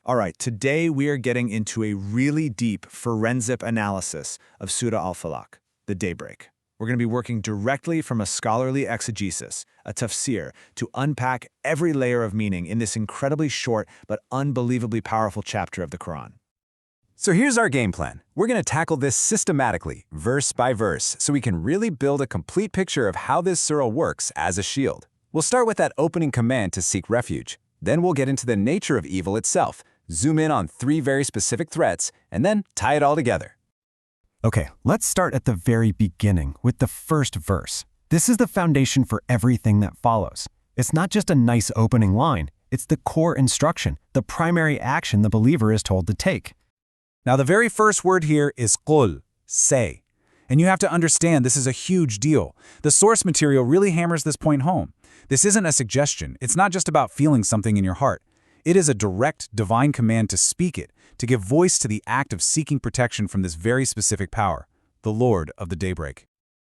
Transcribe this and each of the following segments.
All right, today we are getting into a really deep forensic analysis of Surah Al-Falaq, the Daybreak. We're going to be working directly from a scholarly exegesis, a tafsir, to unpack every layer of meaning in this incredibly short but unbelievably powerful chapter of the Qur'an. So here's our game plan. We're going to tackle this systematically, verse by verse, so we can really build a complete picture of how this surah works as a shield. We'll start with that opening command to seek refuge. Then we'll get into the nature of evil itself, zoom in on 3 very specific threats, and then tie it all together. Okay, let's start at the very beginning with the first verse. This is the foundation for everything that follows. It's not just a nice opening line, it's the core instruction, the primary action the believer is told to take. Now the very first word here is qul, say. And you have to understand this is a huge deal. The source material really hammers this point home. This isn't a suggestion. It's not just about feeling something in your heart. It is a direct divine command to speak it, to give voice to the act of seeking protection from this very specific power, the Lord of the Daybreak.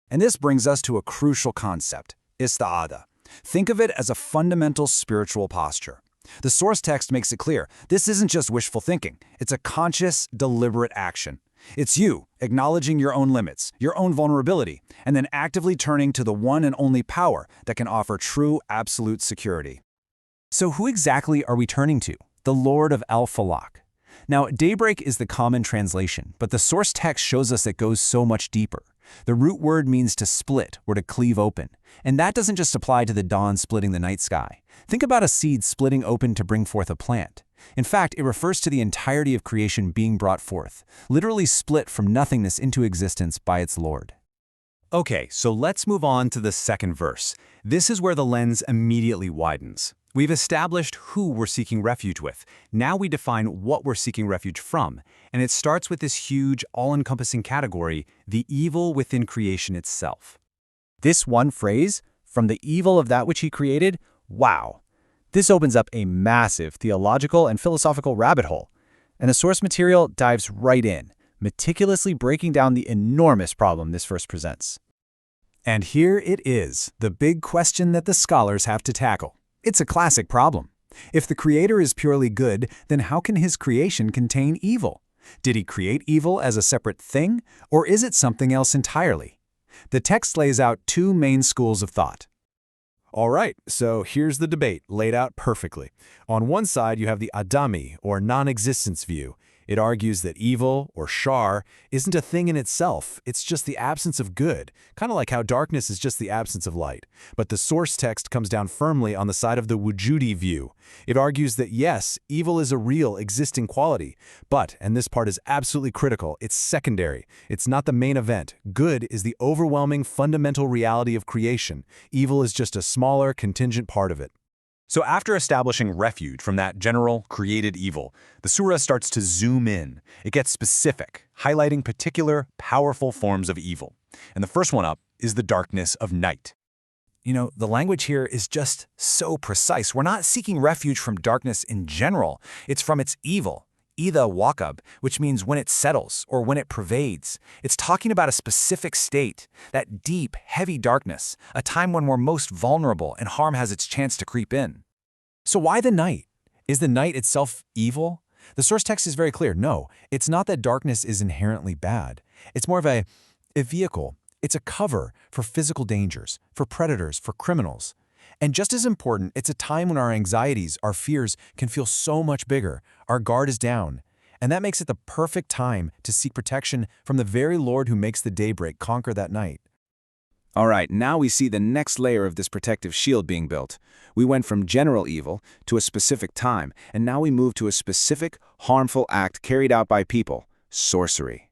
And this brings us to a crucial concept, isti'ādah. Think of it as a fundamental spiritual posture. The source text makes it clear, this isn't just wishful thinking, it's a conscious, deliberate action. It's you acknowledging your own limits, your own vulnerability, and then actively turning to the one and only power that can offer true, absolute security. So who exactly are we turning to? The Lord of Al-Falaq. Now, daybreak is the common translation, but the source text shows us it goes so much deeper. The root word means to split or to cleave open, and that doesn't just apply to the dawn splitting the night sky. Think about a seed splitting open to bring forth a plant. In fact, it refers to the entirety of creation being brought forth, literally split from nothingness into existence by its Lord. Okay, so let's move on to the second verse. This is where the lens immediately widens. We've established who we're seeking refuge with. Now we define what we're seeking refuge from, and it starts with this huge, all-encompassing category, the evil within creation itself. This one phrase, from the evil of that which he created, wow. This opens up a massive theological and philosophical rabbit hole, and the source material dives right in, meticulously breaking down the enormous problem this verse presents. And here it is, the big question that the scholars have to tackle. It's a classic problem. If the Creator is purely good, then how can His creation contain evil? Did He create evil as a separate thing, or is it something else entirely? The text lays out 2 main schools of thought. All right, so here's the debate laid out perfectly. On one side, you have the Adami, or non-existence view. It argues that evil, or shar, isn't a thing in itself, it's just the absence of good, kind of like how darkness is just the absence of light. But the source text comes down firmly on the side of the wujudi view. It argues that yes, evil is a real, existing quality, but, and this part is absolutely critical, it's secondary. It's not the main event. Good is the overwhelming, fundamental reality of creation. Evil is just a smaller, contingent part of it. So after establishing refuge from that general, created evil, the surah starts to zoom in. It gets specific, highlighting particular, powerful forms of evil. And the first one up is the darkness of night. You know, the language here is just so precise. We're not seeking refuge from darkness in general. It's from its evil, idha waqab, which means when it settles or when it pervades. It's talking about a specific state, that deep, heavy darkness, a time when we're most vulnerable and harm has its chance to creep in. So why the night? Is the night itself evil? The source text is very clear. No, it's not that darkness is inherently bad. It's more of a vehicle. It's a cover for physical dangers, for predators, for criminals. And just as important, it's a time when our anxieties, our fears can feel so much bigger. Our guard is down. And that makes it the perfect time to seek protection from the very Lord who makes the daybreak conquer that night. All right, now we see the next layer of this protective shield being built. We went from general evil to a specific time, and now we move to a specific, harmful act carried out by people, sorcery.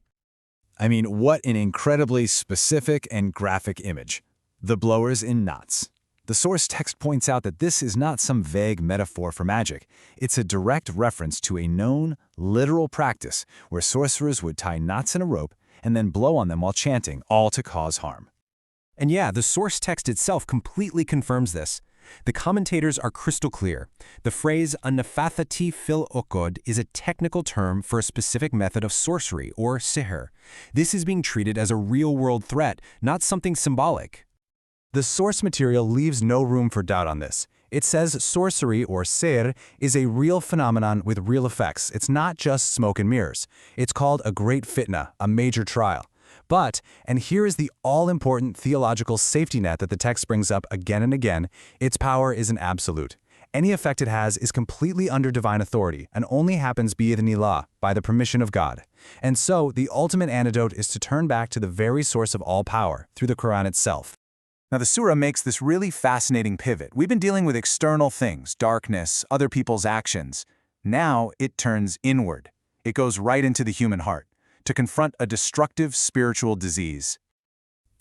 I mean, what an incredibly specific and graphic image. The blowers in knots. The source text points out that this is not some vague metaphor for magic. It's a direct reference to a known, literal practice where sorcerers would tie knots in a rope and then blow on them while chanting, all to cause harm. And yeah, the source text itself completely confirms this. The commentators are crystal clear. The phrase an-nafathati fil uqud is a technical term for a specific method of sorcery, or sihr. This is being treated as a real-world threat, not something symbolic. The source material leaves no room for doubt on this. It says sorcery, or sihr, is a real phenomenon with real effects. It's not just smoke and mirrors. It's called a great fitna, a major trial. But, and here is the all-important theological safety net that the text brings up again and again, its power is an absolute. Any effect it has is completely under divine authority and only happens bi'idhnillah, by the permission of God. And so, the ultimate antidote is to turn back to the very source of all power, through the Qur'an itself. Now, the surah makes this really fascinating pivot. We've been dealing with external things, darkness, other people's actions. Now, it turns inward. It goes right into the human heart, to confront a destructive spiritual disease.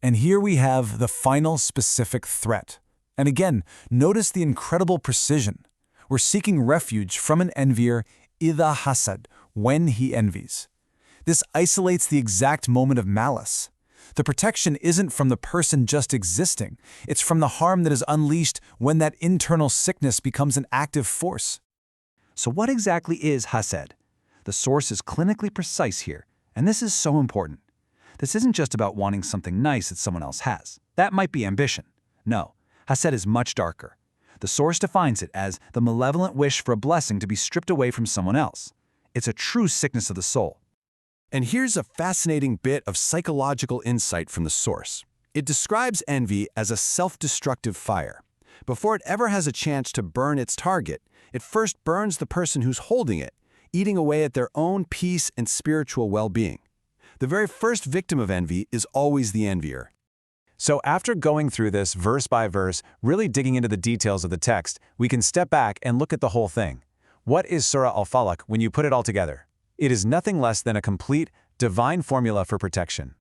And here we have the final specific threat. And again, notice the incredible precision. We're seeking refuge from an envier, idha hasad, when he envies. This isolates the exact moment of malice. The protection isn't from the person just existing. It's from the harm that is unleashed when that internal sickness becomes an active force. So what exactly is hasad? The source is clinically precise here, and this is so important. This isn't just about wanting something nice that someone else has. That might be ambition. No, hasad is much darker. The source defines it as the malevolent wish for a blessing to be stripped away from someone else. It's a true sickness of the soul. And here's a fascinating bit of psychological insight from the source. It describes envy as a self-destructive fire. Before it ever has a chance to burn its target, it first burns the person who's holding it, eating away at their own peace and spiritual well-being. The very first victim of envy is always the envier. So after going through this verse by verse, really digging into the details of the text, we can step back and look at the whole thing. What is Surah Al-Falaq when you put it all together? It is nothing less than a complete, divine formula for protection.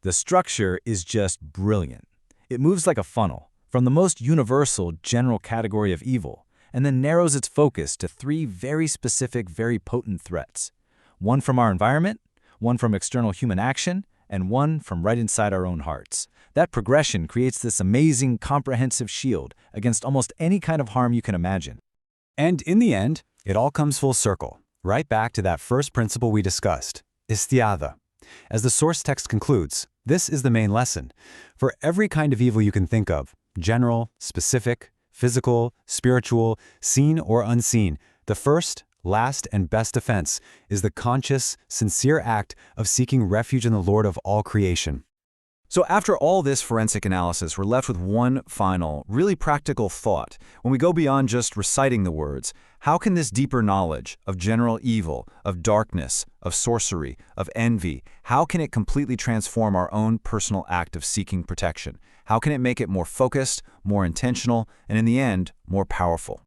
The structure is just brilliant. It moves like a funnel, from the most universal, general category of evil, and then narrows its focus to three very specific, very potent threats. One from our environment, one from external human action, and one from right inside our own hearts. That progression creates this amazing, comprehensive shield against almost any kind of harm you can imagine. And in the end, it all comes full circle, right back to that first principle we discussed, isti'adha. As the source text concludes, this is the main lesson. For every kind of evil you can think of, general, specific, physical, spiritual, seen or unseen, the first, last, and best defense is the conscious, sincere act of seeking refuge in the Lord of all creation. So after all this forensic analysis, we're left with one final, really practical thought. When we go beyond just reciting the words, how can this deeper knowledge of general evil, of darkness, of sorcery, of envy, how can it completely transform our own personal act of seeking protection? How can it make it more focused, more intentional, and in the end, more powerful?